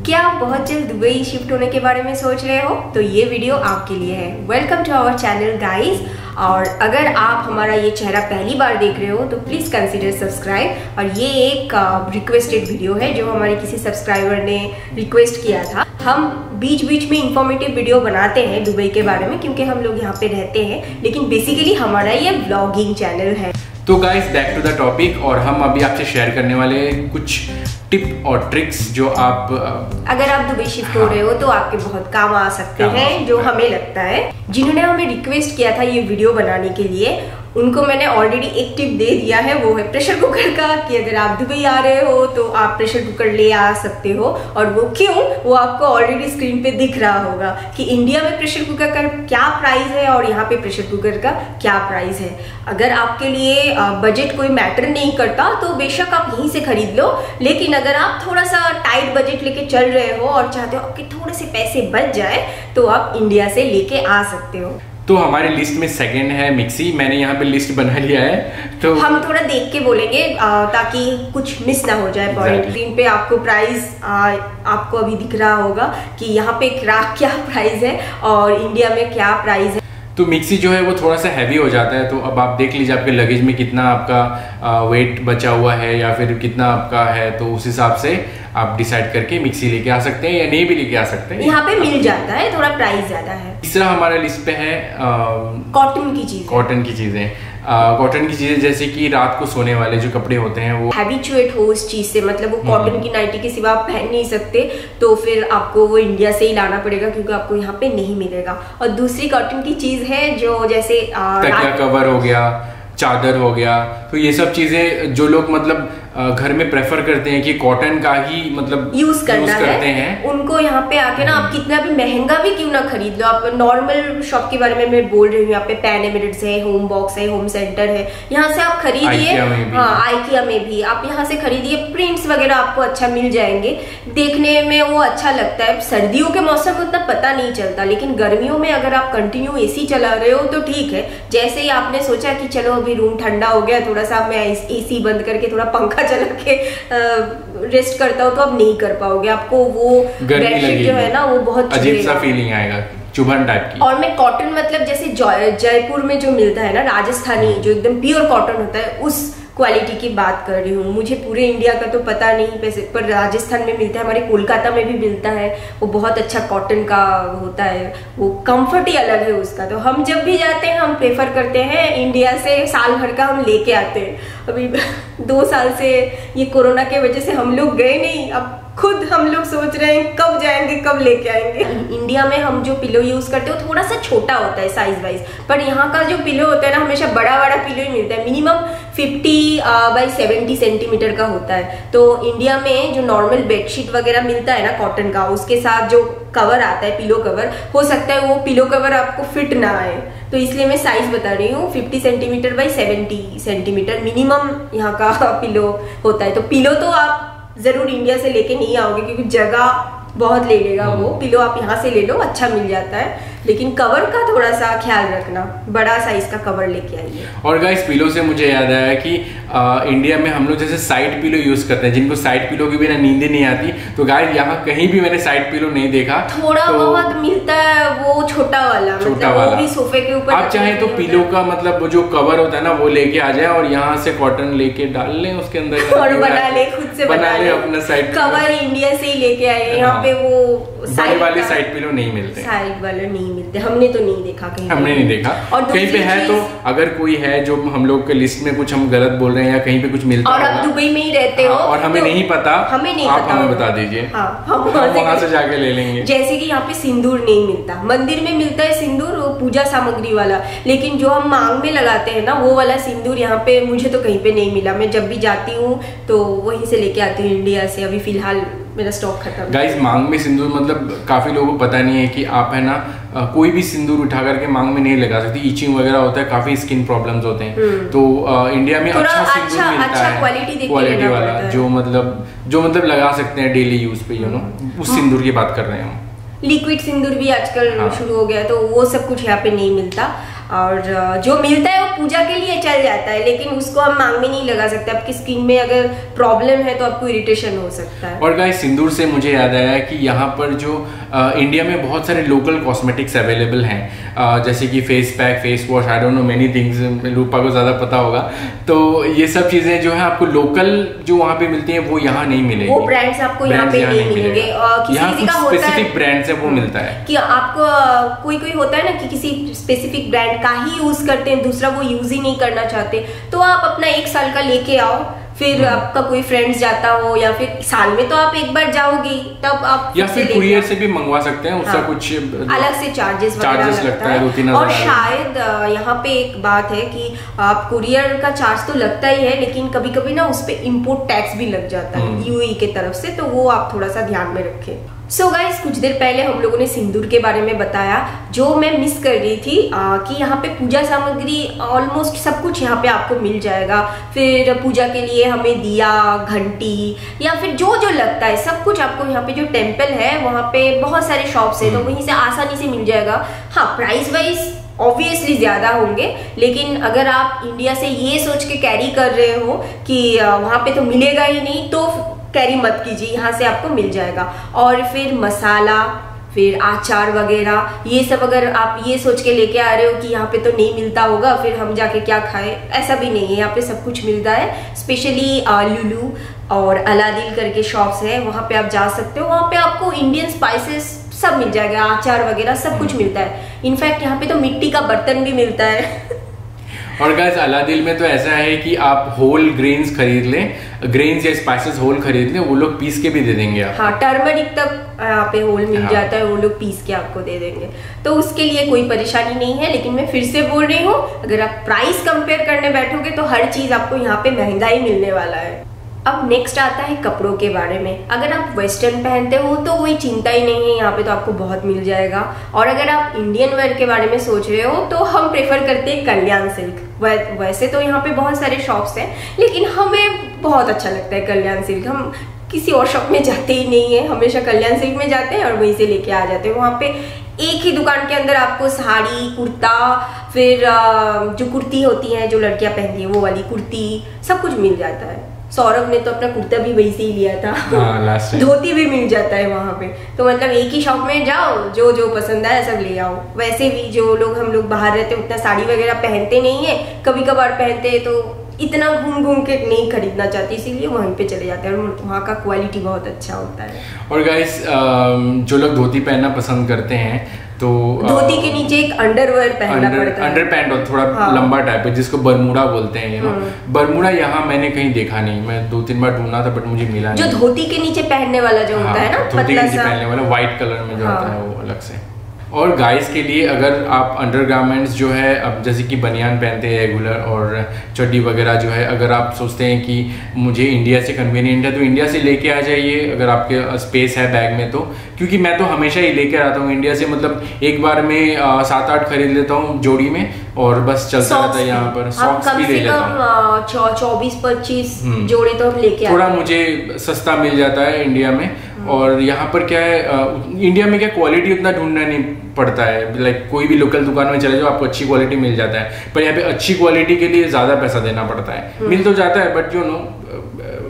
क्या आप बहुत जल्द दुबई शिफ्ट होने के बारे में सोच रहे हो? तो ये वीडियो आपके लिए है। Welcome to our channel guys. और अगर आप हमारा ये चेहरा पहली बार देख रहे हो तो प्लीज़ कंसीडर सब्सक्राइब। और ये एक रिक्वेस्टेड वीडियो है जो हमारे किसी सब्सक्राइबर ने रिक्वेस्ट किया था। हम बीच बीच में इंफॉर्मेटिव वीडियो बनाते हैं दुबई के बारे में क्योंकि हम लोग यहाँ पे रहते हैं, लेकिन बेसिकली हमारा ये व्लॉगिंग चैनल है। तो guys back to the topic, और हम अभी आपसे शेयर करने वाले कुछ टिप और ट्रिक्स जो आप अगर आप दुबई शिफ्ट हो रहे हो तो आपके बहुत काम आ सकते हैं, जो हमें लगता है। जिन्होंने हमें रिक्वेस्ट किया था ये वीडियो बनाने के लिए, उनको मैंने ऑलरेडी एक टिप दे दिया है, वो है प्रेशर कुकर का। कि अगर आप दुबई आ रहे हो तो आप प्रेशर कुकर ले आ सकते हो। और वो क्यों, वो आपको ऑलरेडी स्क्रीन पे दिख रहा होगा कि इंडिया में प्रेशर कुकर का क्या प्राइस है और यहाँ पे प्रेशर कुकर का क्या प्राइस है। अगर आपके लिए बजट कोई मैटर नहीं करता तो बेशक आप यहीं से खरीद लो, लेकिन अगर आप थोड़ा सा टाइट बजट लेके चल रहे हो और चाहते हो आपके थोड़े से पैसे बच जाए तो आप इंडिया से लेके आ सकते हो। तो हमारे लिस्ट में सेकंड है मिक्सी। मैंने यहाँ पे लिस्ट बना लिया है, तो हम थोड़ा देख के बोलेंगे ताकि कुछ मिस ना हो जाए पॉइंट। स्क्रीन पे आपको प्राइस आपको अभी दिख रहा होगा कि यहाँ पे क्या प्राइस है और इंडिया में क्या प्राइस है। तो मिक्सी जो है वो थोड़ा सा हैवी हो जाता है, तो अब आप देख लीजिए आपके लगेज में कितना आपका वेट बचा हुआ है या फिर कितना आपका है, तो उस हिसाब से आप डिसाइड करके मिक्सी लेके आ सकते हैं या नहीं भी लेके आ सकते हैं। यहाँ पे मिल जाता है, थोड़ा प्राइस ज्यादा है। तीसरा हमारे लिस्ट पे है कॉटन की चीजें। कॉटन की चीजें जैसे कि रात को सोने वाले जो कपड़े होते हैं वो हैबिचुएट हो उस चीज से, मतलब वो कॉटन की नाइटी के सिवा आप पहन नहीं सकते, तो फिर आपको वो इंडिया से ही लाना पड़ेगा क्योंकि आपको यहाँ पे नहीं मिलेगा। और दूसरी कॉटन की चीज है जो जैसे तकिया कवर हो गया, चादर हो गया, तो ये सब चीजें जो लोग मतलब घर में प्रेफर करते हैं कि कॉटन का ही मतलब यूज करते हैं, उनको यहाँ पे आके ना आप कितना भी महंगा भी क्यों ना खरीद लो। आप नॉर्मल शॉप के बारे में मैं बोल रही हूँ, यहाँ पे पैन एमिरेट्स है, होम बॉक्स है, होम सेंटर है, यहाँ से आप खरीदिए। हाँ, आइकिया में भी आप यहाँ से खरीदिए। प्रिंट्स वगैरह आपको अच्छा मिल जाएंगे, देखने में वो अच्छा लगता है। सर्दियों के मौसम में उतना पता नहीं चलता, लेकिन गर्मियों में अगर आप कंटिन्यू एसी चला रहे हो तो ठीक है। जैसे ही आपने सोचा कि चलो अभी रूम ठंडा हो गया, थोड़ा सा मैं एसी बंद करके थोड़ा पंखा चला के रेस्ट करता हूँ, तो आप नहीं कर पाओगे। आपको वो बेडशीट जो है ना वो बहुत अजीब सा फीलिंग आएगा, चुभन टाइप की। और मैं कॉटन मतलब जैसे जयपुर में जो मिलता है ना राजस्थानी, जो एकदम प्योर कॉटन होता है, उस क्वालिटी की बात कर रही हूँ। मुझे पूरे इंडिया का तो पता नहीं, पर राजस्थान में मिलता है, हमारे कोलकाता में भी मिलता है। वो बहुत अच्छा कॉटन का होता है, वो कंफर्ट ही अलग है उसका। तो हम जब भी जाते हैं हम प्रेफर करते हैं इंडिया से साल भर का हम लेके आते हैं। अभी 2 साल से ये कोरोना के वजह से हम लोग गए नहीं, अब खुद हम लोग सोच रहे हैं कब जाएंगे, कब लेके आएंगे। इंडिया में हम जो पिलो यूज करते हो थोड़ा सा छोटा होता है साइज वाइज, पर यहाँ का जो पिलो होता है ना हमेशा बड़ा बड़ा पिलो ही मिलता है। मिनिमम 50 बाई 70 सेंटीमीटर का होता है। तो इंडिया में जो नॉर्मल बेडशीट वगैरह मिलता है ना कॉटन का, उसके साथ जो कवर आता है पिलो कवर, हो सकता है वो पिलो कवर आपको फिट ना आए, तो इसलिए मैं साइज बता रही हूँ। 50 सेंटीमीटर बाई 70 सेंटीमीटर मिनिमम यहाँ का पिलो होता है। तो पिलो तो आप जरूर इंडिया से लेके नहीं आओगे क्योंकि जगह बहुत ले लेगा वो। पिलो आप यहाँ से ले लो, अच्छा मिल जाता है, लेकिन कवर का थोड़ा सा ख्याल रखना, बड़ा साइज का कवर लेके आइए। और गाइस पिलो से मुझे याद आया कि इंडिया में हम लोग जैसे साइड पिलो यूज करते हैं, जिनको साइड पिलो के बिना नींद नहीं आती, तो गाइस यहाँ कहीं भी मैंने साइड पिलो नहीं देखा। थोड़ा तो बहुत मिलता है वो छोटा वाला, वो भी सोफे के ऊपर। आप चाहे तो पिलो का मतलब वो जो कवर होता है ना वो लेके आ जाए और यहाँ से कॉटन लेके डाल लें उसके अंदर और बना ले, खुद से बना ले अपना साइड कवर। इंडिया से ही लेके आए, यहाँ पे वो साइड वाले साइड पिलो नहीं मिलते, साइड वाले नहीं मिलते। हमने तो नहीं देखा, कहीं हमने नहीं देखा। और कहीं पे है तो अगर कोई है जो हम लोग के लिस्ट में कुछ हम गलत बोल रहे हैं या कहीं पे कुछ मिलता और आप दुबई में ही रहते हो और हमें तो नहीं पता, आप हमें बता दीजिए। हाँ, हम वहां से जाके ले लेंगे। जैसे कि यहाँ पे सिंदूर नहीं मिलता, मंदिर में मिलता है सिंदूर, वो पूजा सामग्री वाला, लेकिन जो हम मांग में लगाते हैं ना वो वाला सिंदूर यहाँ पे मुझे तो कहीं पे नहीं मिला। मैं जब भी जाती हूँ तो वहीं से लेके आती हूँ इंडिया से। अभी फिलहाल मेरा स्टॉक खत्म। गाइस मांग में सिंदूर मतलब काफी लोगों को पता नहीं है कि आप है ना कोई भी सिंदूर उठा करके मांग में नहीं लगा सकती। ईचिंग वगैरह होता है, काफी स्किन प्रॉब्लम्स होते हैं। तो इंडिया में अच्छा सिंदूर मिलता है, क्वालिटी वाला, जो मतलब लगा सकते हैं डेली यूज पे, यू नो, उस सिंदूर की बात कर रहे हैं हम। लिक्विड सिंदूर भी आजकल शुरू हो गया है, तो वो सब कुछ यहाँ पे नहीं मिलता। और जो मिलता है वो पूजा के लिए चल जाता है, लेकिन उसको हम मांग में नहीं लगा सकते। आपकी स्किन में अगर प्रॉब्लम है तो आपको इरिटेशन हो सकता है। और गाइस सिंदूर से मुझे याद आया कि यहाँ पर जो इंडिया में बहुत सारे लोकल कॉस्मेटिक्स अवेलेबल हैं, जैसे कि face pack, face wash, I don't know many things, Rupa को ज़्यादा पता होगा। तो ये सब चीज़ें जो है आपको लोकल जो वहाँ पे मिलती हैं वो यहाँ नहीं मिलेगी। वो ब्रांड्स आपको यहाँ पे नहीं मिलेंगे। किसी का स्पेसिफिक ब्रांड से वो मिलता है कि आपको कोई होता है ना कि किसी स्पेसिफिक ब्रांड का ही यूज करते हैं, दूसरा वो यूज ही नहीं करना चाहते, तो आप अपना 1 साल का लेके आओ, फिर आपका कोई फ्रेंड्स जाता हो या फिर साल में तो आप एक बार जाओगी, तब आप या फिर कुरियर से भी मंगवा सकते हैं, उसका कुछ अलग से चार्जेस लगता है 2-3 और शायद यहाँ पे एक बात है कि आप कुरियर का चार्ज तो लगता ही है, लेकिन कभी कभी ना उस पे इम्पोर्ट टैक्स भी लग जाता है यूएई के तरफ से, तो वो आप थोड़ा सा ध्यान में रखें। सो गाइस, कुछ देर पहले हम लोगों ने सिंदूर के बारे में बताया, जो मैं मिस कर रही थी कि यहाँ पे पूजा सामग्री ऑलमोस्ट सब कुछ यहाँ पे आपको मिल जाएगा। फिर पूजा के लिए हमें दिया, घंटी या फिर जो जो लगता है सब कुछ आपको यहाँ पे जो टेम्पल है वहाँ पे बहुत सारे शॉप्स है, तो वहीं से आसानी से मिल जाएगा। हाँ, प्राइस वाइज ऑब्वियसली ज्यादा होंगे, लेकिन अगर आप इंडिया से ये सोच के कैरी कर रहे हो कि वहाँ पे तो मिलेगा ही नहीं, तो कैरी मत कीजिए, यहाँ से आपको मिल जाएगा। और फिर मसाला, फिर आचार वगैरह, ये सब अगर आप ये सोच के लेके आ रहे हो कि यहाँ पे तो नहीं मिलता होगा, फिर हम जाके क्या खाएं, ऐसा भी नहीं है। यहाँ पे सब कुछ मिलता है। स्पेशली लुलू और अलादीन करके शॉप्स है, वहाँ पे आप जा सकते हो। वहाँ पे आपको इंडियन स्पाइसेस सब मिल जाएगा, आचार वगैरह सब कुछ मिलता है। इनफैक्ट यहाँ पे तो मिट्टी का बर्तन भी मिलता है। और गाइस अलादीन में तो ऐसा है कि आप होल ग्रेन्स खरीद लें, ग्रेन्स या स्पाइसेस होल खरीद लें, वो लोग पीस के भी दे देंगे आप। हाँ, टर्मरिक तक यहाँ पे होल मिल जाता है, वो लोग पीस के आपको दे देंगे, तो उसके लिए कोई परेशानी नहीं है। लेकिन मैं फिर से बोल रही हूँ, अगर आप प्राइस कंपेयर करने बैठोगे तो हर चीज आपको यहाँ पे महंगा ही मिलने वाला है। अब नेक्स्ट आता है कपड़ों के बारे में। अगर आप वेस्टर्न पहनते हो तो कोई चिंता ही नहीं है, यहाँ पे तो आपको बहुत मिल जाएगा। और अगर आप इंडियन वेयर के बारे में सोच रहे हो तो हम प्रेफर करते हैं कल्याण सिल्क। वैसे तो यहाँ पे बहुत सारे शॉप्स हैं, लेकिन हमें बहुत अच्छा लगता है कल्याण सिल्क। हम किसी और शॉप में जाते ही नहीं है, हमेशा कल्याण सिल्क में जाते हैं और वहीं से लेके आ जाते हैं। वहाँ पे एक ही दुकान के अंदर आपको साड़ी, कुर्ता, फिर जो कुर्ती होती है जो लड़कियां पहनती है वो वाली कुर्ती, सब कुछ मिल जाता है। सौरभ ने तो अपना कुर्ता भी वही से ही लिया था। धोती भी मिल जाता है वहाँ पे, तो मतलब एक ही शॉप में जाओ, जो जो पसंद आए सब ले आओ। वैसे भी जो लोग हम लोग बाहर रहते उतना साड़ी वगैरह पहनते नहीं है, कभी कभार पहनते हैं, तो इतना घूम घूम के नहीं खरीदना चाहती, इसीलिए वहीं पे चले जाते हैं। और वहाँ का क्वालिटी बहुत अच्छा होता है। और गाइस जो लोग धोती पहनना पसंद करते हैं तो धोती के नीचे एक अंडरवेयर पहनना पड़ता है, अंडर पैंट और थोड़ा लंबा टाइप है जिसको बरमूडा बोलते हैं। यू नो बरमूडा यहाँ मैंने कहीं देखा नहीं, मैं 2-3 बार ढूंढा था बट मुझे मिला नहीं। जो धोती के नीचे पहनने वाला जो होता है ना, धोती के नीचे पहनने वाला व्हाइट कलर में जो होता है वो अलग से। और गाइस के लिए अगर आप अंडरगारमेंट्स जो है, अब जैसे कि बनियान पहनते हैं रेगुलर और चड्डी वगैरह जो है, अगर आप सोचते हैं कि मुझे इंडिया से कन्वीनियंट है तो इंडिया से लेके आ जाइए, अगर आपके स्पेस है बैग में तो। क्योंकि मैं तो हमेशा ही लेकर आता हूँ इंडिया से, मतलब एक बार में 7-8 खरीद लेता हूँ जोड़ी में और बस चलता रहता है। यहाँ पर सॉक्स भी ले लेता हूँ, 24-25 जोड़े तो हम लेके थोड़ा मुझे सस्ता मिल जाता है इंडिया में। और यहाँ पर क्या है, इंडिया में क्या क्वालिटी उतना ढूंढना नहीं पड़ता है, लाइक कोई भी लोकल दुकान में चले जाओ आपको अच्छी क्वालिटी मिल जाता है। पर यहाँ पे अच्छी क्वालिटी के लिए ज्यादा पैसा देना पड़ता है। मिल तो जाता है बट यू नो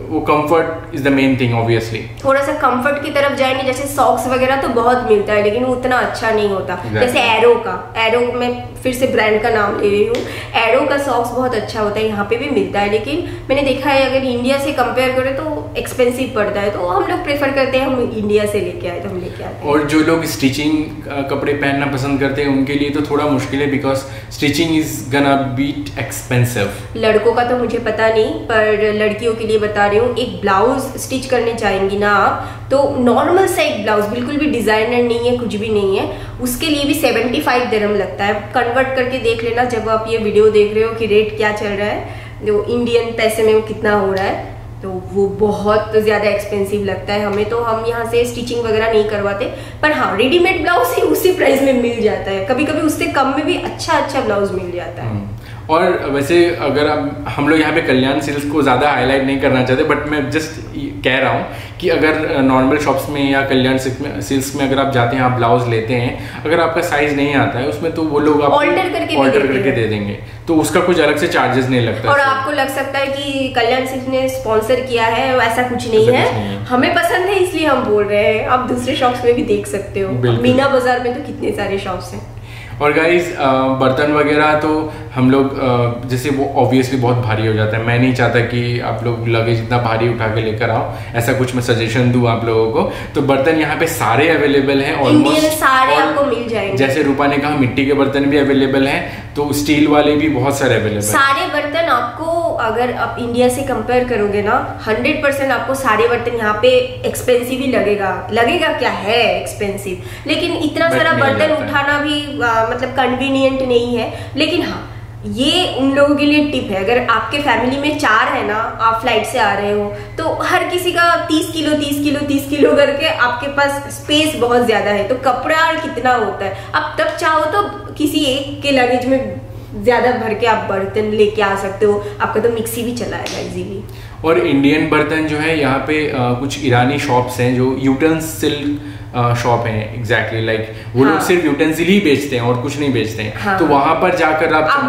वो comfort is the main thing obviously. थोड़ा सा कंफर्ट की तरफ जाएंगे, जैसे सॉक्स वगैरह तो बहुत मिलता है लेकिन वो उतना अच्छा नहीं होता। जैसे एरो में फिर से ब्रांड का नाम ले रही हूँ, एरो का सॉक्स बहुत अच्छा होता है, यहाँ पे भी मिलता है। लेकिन मैंने देखा है अगर इंडिया से कंपेयर करें तो एक्सपेंसिव पड़ता है, तो हम लोग प्रेफर करते हैं हम इंडिया से लेके आए तो हम लेके आते हैं। और जो लोग स्टिचिंग कपड़े पहनना पसंद करते हैं उनके लिए तो थोड़ा मुश्किल है, because stitching is gonna bit expensive. लड़कों का तो मुझे पता नहीं, पर लड़कियों के लिए बता रही हूँ, एक ब्लाउज स्टिच करने चाहेंगी ना आप, तो नॉर्मल सा एक ब्लाउज, बिल्कुल भी डिजाइनर नहीं है, कुछ भी नहीं है, उसके लिए भी 75 दिरहम लगता है। कन्वर्ट करके देख लेना जब आप ये वीडियो देख रहे हो कि रेट क्या चल रहा है, जो इंडियन पैसे में वो कितना हो रहा है, तो वो बहुत ज्यादा एक्सपेंसिव लगता है हमें। तो हम यहाँ से स्टिचिंग वगैरह नहीं करवाते, पर हाँ रेडीमेड ब्लाउज ही उसी प्राइस में मिल जाता है, कभी कभी उससे कम में भी अच्छा ब्लाउज मिल जाता है। और वैसे अगर हम लोग यहाँ पे कल्याण सिल्क को ज़्यादा हाईलाइट नहीं करना चाहते, बट मैं जस्ट कह रहा हूँ कि अगर नॉर्मल शॉप्स में या कल्याण सिल्क्स में अगर आप जाते हैं, आप ब्लाउज लेते हैं, अगर आपका साइज नहीं आता है उसमें, तो वो लोग आपको ऑल्टर करके दे देंगे, तो उसका कुछ अलग से चार्जेस नहीं लगता। और आपको लग सकता है कि कल्याण सिल्क्स ने स्पॉन्सर किया है, ऐसा कुछ नहीं है, हमें पसंद है इसलिए हम बोल रहे हैं। आप दूसरे शॉप्स में भी देख सकते हो, मीना बाजार में तो कितने सारे शॉप्स हैं। और गाइज बर्तन वगैरह तो हम लोग जैसे वो ऑब्वियसली बहुत भारी हो जाता है, मैं नहीं चाहता कि आप लोग लगेज इतना भारी उठा के लेकर आओ, ऐसा कुछ मैं सजेशन दूं आप लोगों को। तो बर्तन यहाँ पे सारे अवेलेबल हैं, ऑलमोस्ट सारे आपको मिल जाएंगे। जैसे रूपा ने कहा मिट्टी के बर्तन भी अवेलेबल हैं, तो स्टील वाले भी बहुत सारे अवेलेबल हैं। सारे बर्तन आपको, अगर आप इंडिया से कंपेयर करोगे ना, 100% आपको सारे बर्तन यहाँ पे एक्सपेंसिव ही लगेगा क्या है एक्सपेंसिव, लेकिन इतना सारा बर्तन उठाना भी मतलब कन्वीनियंट नहीं है। लेकिन हाँ, ये उन लोगों के लिए टिप है, अगर आपके फैमिली में 4 है ना, आप फ्लाइट से आ रहे हो, तो हर किसी का 30 किलो करके आपके पास स्पेस बहुत ज्यादा है, तो कपड़ा कितना होता है, आप तब चाहो तो किसी एक के लगेज में ज्यादा भर के आप बर्तन लेके आ सकते हो, आपका तो मिक्सी भी चलाएगा इजीली। और इंडियन बर्तन जो है यहाँ पे कुछ ईरानी शॉप्स हैं जो यूटेंसिल शॉप है, एग्जैक्टली लाइक वो लोग सिर्फ यूटेंसिल ही बेचते हैं और कुछ नहीं बेचते हैं। तो वहां पर जाकर आप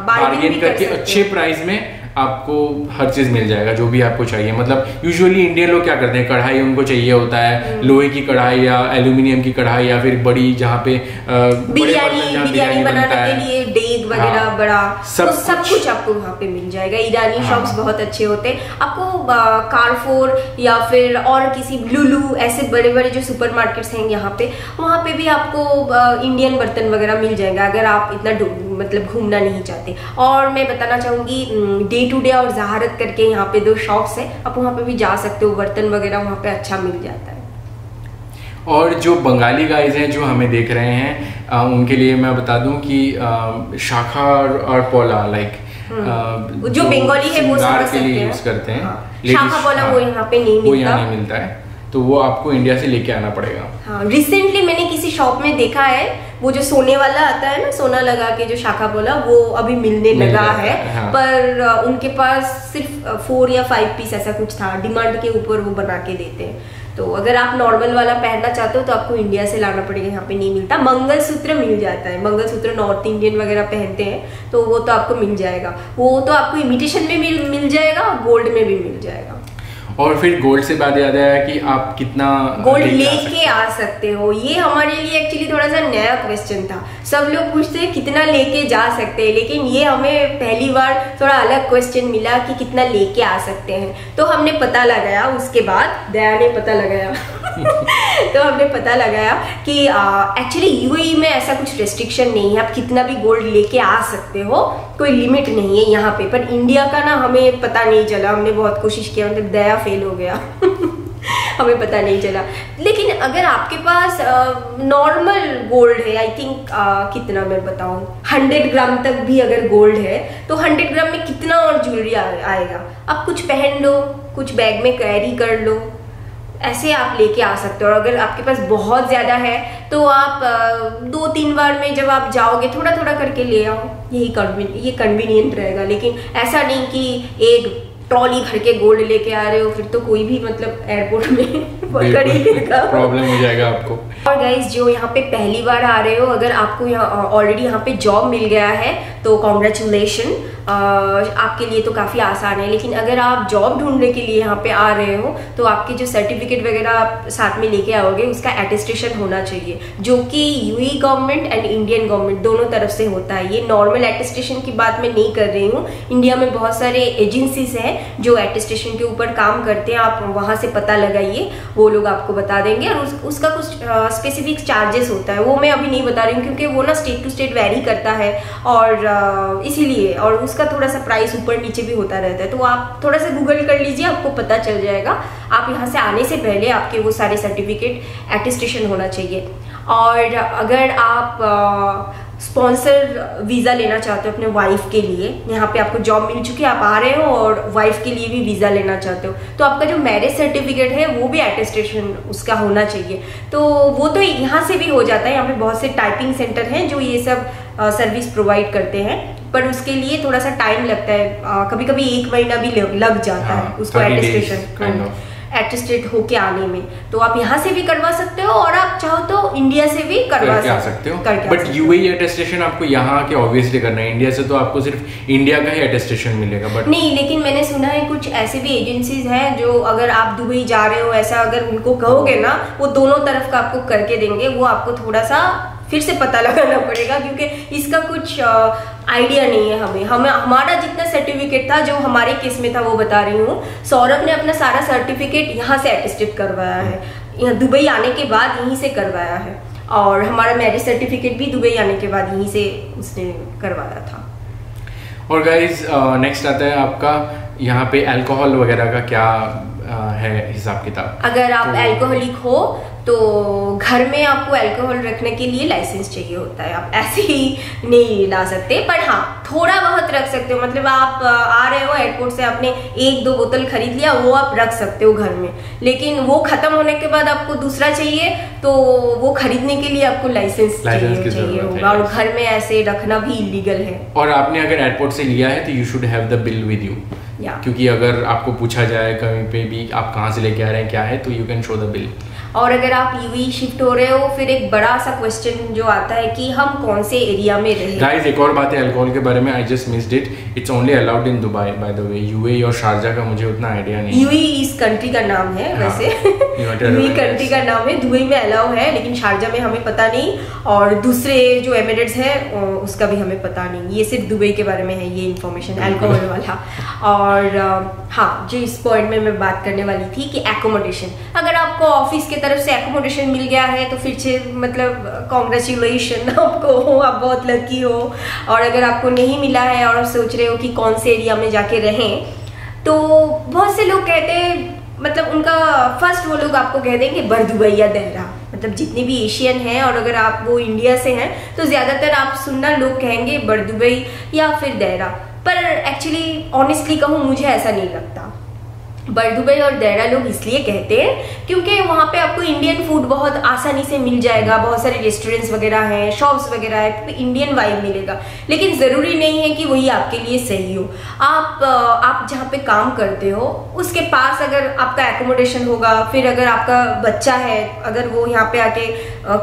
बार्गेन करके अच्छे प्राइस में आपको हर चीज मिल जाएगा जो भी आपको चाहिए। मतलब यूजुअली इंडियन लोग क्या करते हैं, कढ़ाई उनको चाहिए होता है, लोहे की कढ़ाई या एल्यूमिनियम की कढ़ाई या फिर बड़ी जहाँ पे बिरयानी बनाने के लिए डेग वगैरह बड़ा सब कुछ आपको वहाँ पे मिल जाएगा। ईरानी शॉप्स बहुत अच्छे होते हैं। आपको कारफोर या फिर और किसी लुलू ऐसे बड़े बड़े जो सुपर मार्केट्स हैं यहाँ पे, वहाँ पे भी आपको इंडियन बर्तन वगैरह मिल जाएगा अगर आप इतना मतलब घूमना नहीं चाहते। और मैं बताना चाहूंगी डे टू डे और जहारत करके यहाँ पे 2 शॉप्स है, आप वहाँ पे भी जा सकते हो, बर्तन वगैरह वहाँ पे अच्छा मिल जाता है। और जो बंगाली गाइज हैं जो हमें देख रहे हैं उनके लिए मैं बता दूं कि शाखा और पोला लाइक जो बंगाली है वो समझ सकते हैं, यूज करते हैं। शाखा पोला वो यहाँ पे नहीं मिलता है, तो वो आपको इंडिया से लेके आना पड़ेगा। हाँ, रिसेंटली मैंने किसी शॉप में देखा है, वो जो सोने वाला आता है ना, सोना लगा के जो शाखा बोला, वो अभी मिलने लगा है। हाँ। पर उनके पास सिर्फ 4 या 5 पीस ऐसा कुछ था, डिमांड के ऊपर वो बना के देते हैं। तो अगर आप नॉर्मल वाला पहनना चाहते हो तो आपको इंडिया से लाना पड़ेगा, यहाँ पे नहीं मिलता। मंगलसूत्र मिल जाता है, मंगलसूत्र नॉर्थ इंडियन वगैरह पहनते हैं, तो वो तो आपको मिल जाएगा। वो तो आपको इमिटेशन में मिल जाएगा, गोल्ड में भी मिल जाएगा। और फिर गोल्ड से बात याद आया कि आप कितना गोल्ड लेके आ सकते हो, ये हमारे लिए एक्चुअली थोड़ा सा नया क्वेश्चन था। सब लोग पूछते हैं कितना लेके जा सकते हैं, लेकिन ये हमें पहली बार थोड़ा अलग क्वेश्चन मिला कि कितना लेके आ सकते हैं। तो हमने पता लगाया, उसके बाद दया ने पता लगाया तो हमने पता लगाया कि एक्चुअली यूएई में ऐसा कुछ रेस्ट्रिक्शन नहीं है, आप कितना भी गोल्ड लेके आ सकते हो, कोई लिमिट नहीं है यहाँ पे। पर इंडिया का ना हमें पता नहीं चला, हमने बहुत कोशिश किया, मतलब दया फेल हो गया हमें पता नहीं चला। लेकिन अगर आपके पास नॉर्मल गोल्ड है, आई थिंक कितना मैं बताऊं, 100 ग्राम तक भी अगर गोल्ड है तो 100 ग्राम में कितना और ज्वेलरी आएगा। आप कुछ पहन लो, कुछ बैग में कैरी कर लो, ऐसे आप लेके आ सकते हो। और अगर आपके पास बहुत ज्यादा है तो आप 2-3 बार में जब आप जाओगे थोड़ा थोड़ा करके ले आओ, ये कन्वीनियंट रहेगा। लेकिन ऐसा नहीं कि एक ट्रॉली भर के गोल्ड लेके आ रहे हो, फिर तो कोई भी मतलब एयरपोर्ट में खरीदेगा, प्रॉब्लम हो जाएगा आपको। और गाइज जो यहाँ पे पहली बार आ रहे हो, अगर आपको यहाँ ऑलरेडी यहाँ पे जॉब मिल गया है तो कॉन्ग्रेचुलेशन, आपके लिए तो काफ़ी आसान है। लेकिन अगर आप जॉब ढूंढने के लिए यहाँ पे आ रहे हो तो आपके जो सर्टिफिकेट वगैरह आप साथ में लेके आओगे उसका एटेस्टेशन होना चाहिए, जो कि UAE government and Indian government दोनों तरफ से होता है। ये नॉर्मल एटेस्टेशन की बात मैं नहीं कर रही हूँ, इंडिया में बहुत सारे एजेंसीज हैं जो एटेस्टेशन के ऊपर काम करते हैं, आप वहाँ से पता लगाइए, वो लोग आपको बता देंगे। और उसका कुछ स्पेसिफिक चार्जेस होता है, वो मैं अभी नहीं बता रही हूँ क्योंकि वो ना स्टेट टू स्टेट वेरी करता है और इसीलिए, और उसका थोड़ा सा प्राइस ऊपर नीचे भी होता रहता है। तो आप थोड़ा सा गूगल कर लीजिए, आपको पता चल जाएगा। आप यहाँ से आने से पहले आपके वो सारे सर्टिफिकेट एटेस्टेशन होना चाहिए। और अगर आप स्पॉन्सर वीज़ा लेना चाहते हो अपने वाइफ के लिए, यहाँ पे आपको जॉब मिल चुकी है, आप आ रहे हो और वाइफ के लिए भी वीज़ा लेना चाहते हो, तो आपका जो मैरिज सर्टिफिकेट है वो भी एटेस्टेशन उसका होना चाहिए। तो वो तो यहाँ से भी हो जाता है, यहाँ पे बहुत से टाइपिंग सेंटर हैं जो ये सब सर्विस प्रोवाइड करते हैं। पर उसके लिए थोड़ा सा टाइम लगता है, कभी कभी 1 महीना भी लग जाता है उसको एटेस्टेड होके आने में। तो आप यहाँ से भी करवा सकते हो और आप चाहो तो इंडिया से भी करवा सकते हो। बट यूएई अटेस्टेशन आपको यहाँ के ऑब्वियसली करना है, इंडिया से तो आपको सिर्फ इंडिया का ही अटेस्टेशन मिलेगा। बट नहीं, लेकिन मैंने सुना है कुछ ऐसे भी एजेंसीज हैं जो अगर आप दुबई जा रहे हो ऐसा अगर उनको कहोगे ना, वो दोनों तरफ का आपको करके देंगे। वो आपको थोड़ा सा फिर से पता लगाना पड़ेगा क्योंकि इसका कुछ आइडिया नहीं है हमें। हमारा जितना सर्टिफिकेट था जो हमारे केस में था वो बता रही हूँ, सौरभ ने अपना सारा सर्टिफिकेट यहाँ से अटेस्टेड करवाया है, यहाँ दुबई आने के बाद यहीं से करवाया है। और हमारा मैरिज सर्टिफिकेट भी दुबई आने के बाद यहीं से उसने करवाया था। और गाइज नेक्स्ट आता है आपका यहाँ पे अल्कोहल वगैरह का क्या है हिसाब किताब। अगर आप अल्कोहलिक हो तो घर में आपको अल्कोहल रखने के लिए लाइसेंस चाहिए होता है, आप ऐसे ही नहीं ला सकते। पर हाँ, थोड़ा बहुत रख सकते हो, मतलब आप आ रहे हो एयरपोर्ट से, आपने 1-2 बोतल खरीद लिया, वो आप रख सकते हो घर में। लेकिन वो खत्म होने के बाद आपको दूसरा चाहिए तो वो खरीदने के लिए आपको लाइसेंस चाहिए होगा, और घर में ऐसे रखना भी इलीगल है। और आपने अगर एयरपोर्ट से लिया है तो you should have the bill with you, क्योंकि अगर आपको पूछा जाए कहीं पे भी आप कहाँ से लेके आ रहे हैं क्या है, तो you can show the bill. और अगर आप यूएई शिफ्ट हो रहे हो, फिर एक बड़ा सा क्वेश्चन जो आता है कि हम कौन से एरिया में रहे। गाइस एक और बात है अल्कोहल के बारे में, I just missed it, it's only allowed in Dubai by the way. UAE और शारजा का मुझे उतना आइडिया नहीं है। यूएई इस कंट्री का नाम है वैसे, यूएई कंट्री का नाम है, दुबई में अलाउ है लेकिन शारजा में हमें पता नहीं, और दूसरे जो एमिरेट्स है उसका भी हमें पता नहीं। ये सिर्फ दुबई के बारे में है ये इन्फॉर्मेशन अल्कोहल वाला। और हाँ, जो इस पॉइंट में मैं बात करने वाली थी कि एकोमोडेशन, अगर आपको ऑफिस की तरफ से एकोमोडेशन मिल गया है तो फिर से मतलब कॉन्ग्रेचुलेशन आपको, आप बहुत लकी हो। और अगर आपको नहीं मिला है और सोच रहे हो कि कौन से एरिया में जाके रहें, तो बहुत से लोग कहते हैं, मतलब उनका फर्स्ट वो लोग आपको कह देंगे बर दुबई या देहरा, मतलब जितने भी एशियन हैं, और अगर आप वो इंडिया से हैं तो ज्यादातर आप सुनना लोग कहेंगे बर दुबई या फिर देहरा। पर एक्चुअली ऑनेस्टली कहूँ, मुझे ऐसा नहीं लगता। बर दुबई और देहरा लोग इसलिए कहते हैं क्योंकि वहाँ पे आपको इंडियन फूड बहुत आसानी से मिल जाएगा, बहुत सारे रेस्टोरेंट्स वगैरह हैं, शॉप्स वगैरह है, इंडियन वाइब मिलेगा। लेकिन ज़रूरी नहीं है कि वही आपके लिए सही हो। आप जहाँ पे काम करते हो उसके पास अगर आपका एकोमोडेशन होगा, फिर अगर आपका बच्चा है, अगर वो यहाँ पे आके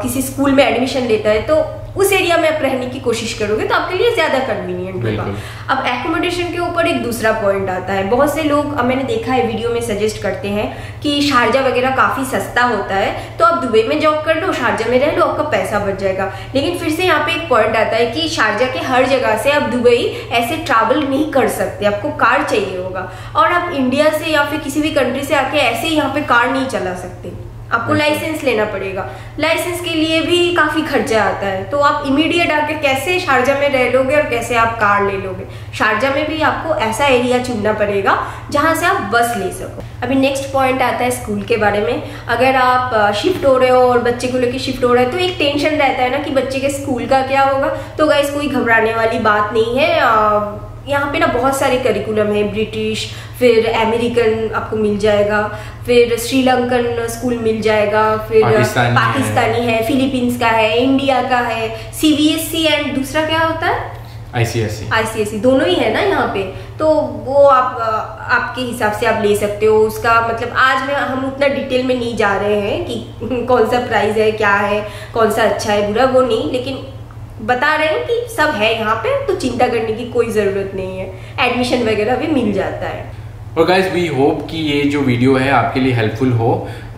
किसी स्कूल में एडमिशन लेता है, तो उस एरिया में आप रहने की कोशिश करोगे तो आपके लिए ज्यादा कन्वीनियंट होगा। अब एकोमोडेशन के ऊपर एक दूसरा पॉइंट आता है, बहुत से लोग मैंने देखा है वीडियो में सजेस्ट करते हैं कि शारजा वगैरह काफी सस्ता होता है, तो आप दुबई में जॉब कर लो, शारजा में रह लो, आपका पैसा बच जाएगा। लेकिन फिर से यहाँ पे एक पॉइंट आता है कि शारजा के हर जगह से आप दुबई ऐसे ट्रैवल नहीं कर सकते, आपको कार चाहिए होगा, और आप इंडिया से या फिर किसी भी कंट्री से आके ऐसे यहाँ पे कार नहीं चला सकते, आपको लाइसेंस लेना पड़ेगा। लाइसेंस के लिए भी काफी खर्चा आता है, तो आप इमीडिएट आके कैसे शारजा में रह लोगे और कैसे आप कार ले लोगे। शारजा में भी आपको ऐसा एरिया चुनना पड़ेगा जहां से आप बस ले सको। अभी नेक्स्ट पॉइंट आता है स्कूल के बारे में। अगर आप शिफ्ट हो रहे हो और बच्चे को लेके शिफ्ट हो रहे हो तो एक टेंशन रहता है ना कि बच्चे के स्कूल का क्या होगा। तो गाइस कोई घबराने वाली बात नहीं है, यहाँ पे ना बहुत सारे करिकुलम है, ब्रिटिश, फिर अमेरिकन आपको मिल जाएगा, फिर श्रीलंकन स्कूल मिल जाएगा, फिर पाकिस्तानी है, फिलीपींस का है, इंडिया का है, सीबीएसई एंड दूसरा क्या होता है आईसीएसई दोनों ही है ना यहाँ पे। तो वो आपके हिसाब से आप ले सकते हो उसका, मतलब आज हम उतना डिटेल में नहीं जा रहे हैं कि कौन सा प्राइस है, क्या है, कौन सा अच्छा है बुरा, वो नहीं, लेकिन बता रहे हैं कि सब है यहाँ पे, तो चिंता करने की कोई ज़रूरत नहीं है, एडमिशन वगैरह भी मिल जाता है। और गाइस वी होप कि ये जो वीडियो है आपके लिए हेल्पफुल हो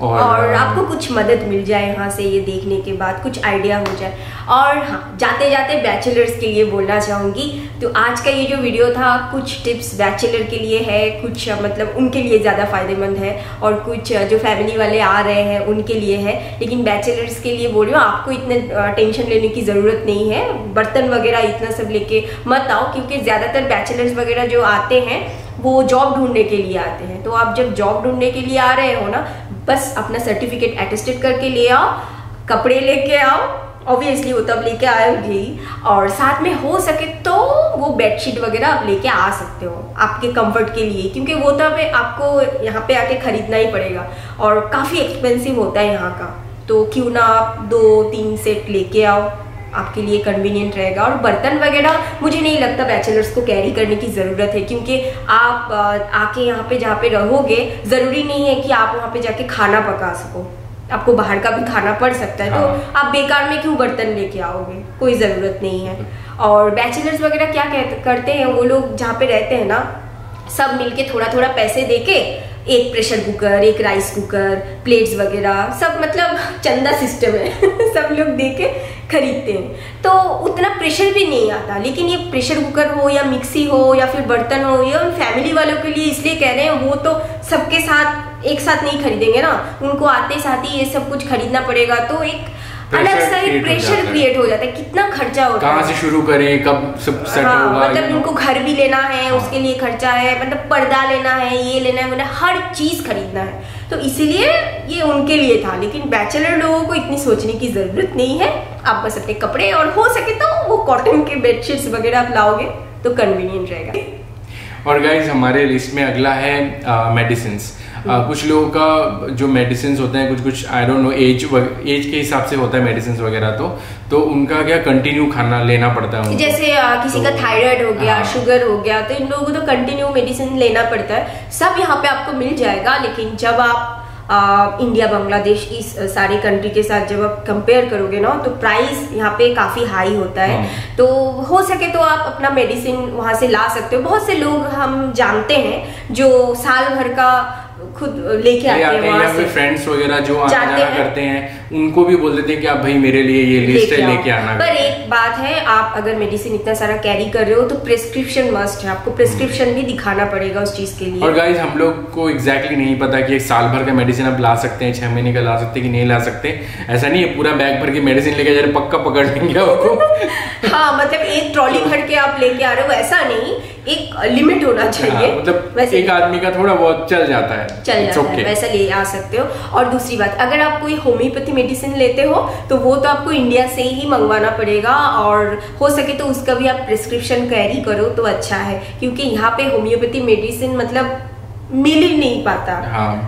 और आपको कुछ मदद मिल जाए यहाँ से ये देखने के बाद, कुछ आइडिया हो जाए। और हाँ, जाते जाते बैचलर्स के लिए बोलना चाहूँगी, तो आज का ये जो वीडियो था कुछ टिप्स बैचलर के लिए है, कुछ मतलब उनके लिए ज़्यादा फायदेमंद है, और कुछ जो फैमिली वाले आ रहे हैं उनके लिए है। लेकिन बैचलर्स के लिए बोल रही हूँ, आपको इतने टेंशन लेने की ज़रूरत नहीं है, बर्तन वगैरह इतना सब लेके मत आओ, क्योंकि ज़्यादातर बैचलर्स वगैरह जो आते हैं वो जॉब ढूंढने के लिए आते हैं। तो आप जब जॉब ढूंढने के लिए आ रहे हो ना, बस अपना सर्टिफिकेट अटेस्टेड करके ले आओ, कपड़े लेके आओ, ऑब्वियसली वो तब लेके आएगी, और साथ में हो सके तो वो बेडशीट वगैरह आप लेके आ सकते हो आपके कंफर्ट के लिए, क्योंकि वो तब आपको यहाँ पे आके खरीदना ही पड़ेगा और काफ़ी एक्सपेंसिव होता है यहाँ का। तो क्यों ना आप 2-3 सेट लेके आओ, आपके लिए कन्वीनियंट रहेगा। और बर्तन वगैरह मुझे नहीं लगता बैचलर्स को कैरी करने की ज़रूरत है, क्योंकि आप आके यहाँ पे जहाँ पे रहोगे ज़रूरी नहीं है कि आप वहाँ पे जाके खाना पका सको, आपको बाहर का भी खाना पड़ सकता है। तो आप बेकार में क्यों बर्तन लेके आओगे, कोई ज़रूरत नहीं है। और बैचलर्स वगैरह क्या करते हैं, वो लोग जहाँ पे रहते हैं ना, सब मिलके थोड़ा थोड़ा पैसे देके एक प्रेशर कुकर, एक राइस कुकर, प्लेट्स वगैरह सब, मतलब चंदा सिस्टम है सब लोग देके खरीदते हैं, तो उतना प्रेशर भी नहीं आता। लेकिन ये प्रेशर कुकर हो या मिक्सी हो या फिर बर्तन हो, ये उन फैमिली वालों के लिए इसलिए कह रहे हैं, वो तो सबके साथ एक साथ नहीं खरीदेंगे ना, उनको आते साथ ही ये सब कुछ खरीदना पड़ेगा, तो एक अलग सा एक प्रेशर क्रिएट हो जाता है। कितना खर्चा होता है, कहाँ से शुरू करें, कब सब सेट होगा, मतलब उनको घर भी लेना है, उसके लिए खर्चा है, मतलब पर्दा लेना है, ये लेना है, मतलब हर चीज खरीदना है, तो इसीलिए ये उनके लिए था। लेकिन बैचलर लोगों को इतनी सोचने की जरूरत नहीं है, आप बस अपने कपड़े और हो सके तो वो कॉटन के बेडशीट्स वगैरह आप लाओगे तो कन्वीनियंट रहेगा। और गाइज हमारे लिस्ट में अगला है मेडिसिन्स। कुछ लोगों का जो मेडिसिन होते हैं, कुछ आई डोंट नो एज के हिसाब से होता है मेडिसिन वगैरह, तो उनका क्या कंटिन्यू खाना लेना पड़ता है। जैसे किसी का थायराइड हो गया, शुगर हो गया, तो इन लोगों को तो कंटिन्यू मेडिसिन लेना पड़ता है। सब यहाँ पे आपको मिल जाएगा, लेकिन जब आप इंडिया, बांग्लादेश, इस सारे कंट्री के साथ जब आप कंपेयर करोगे ना, तो प्राइस यहाँ पे काफ़ी हाई होता है। तो हो सके तो आप अपना मेडिसिन वहाँ से ला सकते हो। बहुत से लोग हम जानते हैं जो साल भर का खुद लेके आते हैं वहाँ से, फ्रेंड्स वगैरह जो आना करते हैं, उनको भी बोल देते हैं कि आप भाई मेरे लिए ये लिस्ट है लेके आना। पर एक बात है, आप अगर मेडिसिन इतना सारा कैरी कर रहे हो तो प्रिस्क्रिप्शन मस्ट है, आपको प्रिस्क्रिप्शन भी दिखाना पड़ेगा उस चीज के लिए। और गाइस हम लोग को एग्जैक्टली नहीं पता कि एक साल भर का मेडिसिन आप ला सकते हैं, 6 महीने का ला सकते हैं कि नहीं ला सकते। ऐसा नहीं है पूरा बैग भर के मेडिसिन लेके जा रहे, पक्का पकड़ लेंगे आपको हाँ, मतलब एक ट्रॉली भर के आप लेके आ रहे हो, ऐसा नहीं, एक लिमिट होना चाहिए। मतलब एक आदमी का थोड़ा बहुत चल जाता है, वैसा ले आ सकते हो। और दूसरी बात, अगर आप कोई होम्योपैथी मेडिसिन लेते हो तो वो तो आपको इंडिया से ही मंगवाना पड़ेगा, और हो सके तो उसका भी आप प्रिस्क्रिप्शन कैरी करो तो अच्छा है, क्योंकि यहाँ पे होम्योपैथी मेडिसिन मतलब मिल ही नहीं पाता।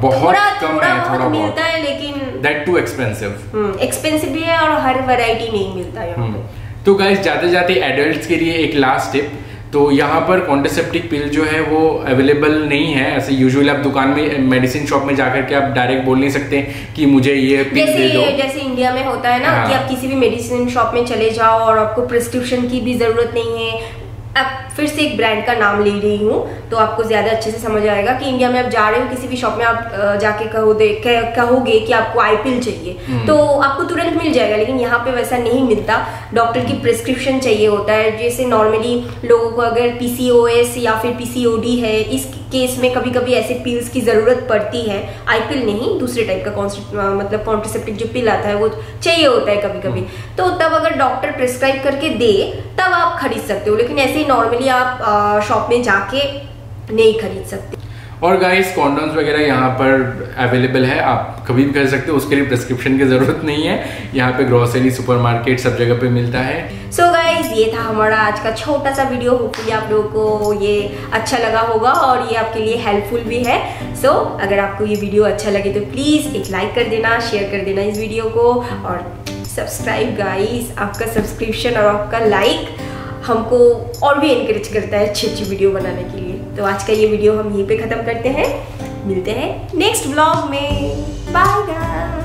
बहुत कम है, थोड़ा मिलता है, लेकिन दैट टू एक्सपेंसिव भी है और हर वैरायटी नहीं मिलता यहाँ पे। तो गाइस जाते जाते एडल्ट्स के लिए एक लास्ट टिप, तो यहाँ पर कॉन्ट्रासेप्टिव पिल जो है वो अवेलेबल नहीं है। ऐसे यूजुअली आप दुकान में, मेडिसिन शॉप में जाकर के आप डायरेक्ट बोल नहीं सकते कि मुझे ये पिल दे दो। जैसे इंडिया में होता है ना कि आप किसी भी मेडिसिन शॉप में चले जाओ और आपको प्रिस्क्रिप्शन की भी जरूरत नहीं है। अब फिर से एक ब्रांड का नाम ले रही हूँ तो आपको ज्यादा अच्छे से समझ आएगा कि इंडिया में आप जा रहे हो किसी भी शॉप में, आप जाके कहोगे कि आपको आई पिल चाहिए तो आपको तुरंत मिल जाएगा, लेकिन यहाँ पे वैसा नहीं मिलता। डॉक्टर की प्रिस्क्रिप्शन चाहिए होता है। जैसे नॉर्मली लोगों को अगर PCOS या फिर PCOD है, इस केस में कभी कभी ऐसे पिल्स की जरूरत पड़ती है। आई पिल नहीं, दूसरे टाइप का मतलब कॉन्ट्रासेप्टिव जो पिल आता है वो चाहिए होता है कभी कभी, तो तब अगर डॉक्टर प्रिस्क्राइब करके दे तब आप खरीद सकते हो, लेकिन ऐसे ही नॉर्मली आप शॉप में जाके नहीं खरीद सकते। और गाइस कॉन्डोम्स वगैरह यहाँ पर अवेलेबल है, आप कभी भी खरीद सकते हो, उसके लिए प्रिस्क्रिप्शन की जरूरत नहीं है। यहाँ पे ग्रोसरी, सुपरमार्केट सब जगह पे मिलता है। सो गाइस ये था हमारा आज का छोटा सा वीडियो। होपफुली आप लोगों को ये अच्छा लगा होगा और ये आपके लिए हेल्पफुल भी है। सो अगर आपको ये वीडियो अच्छा लगे तो प्लीज एक लाइक कर देना, शेयर कर देना इस वीडियो को, और सब्सक्राइब गाइस। आपका सब्सक्रिप्शन और आपका लाइक हमको और भी एनकरेज करता है अच्छी अच्छी वीडियो बनाने के लिए। तो आज का ये वीडियो हम यहीं पे खत्म करते हैं, मिलते हैं नेक्स्ट व्लॉग में। Bye guys.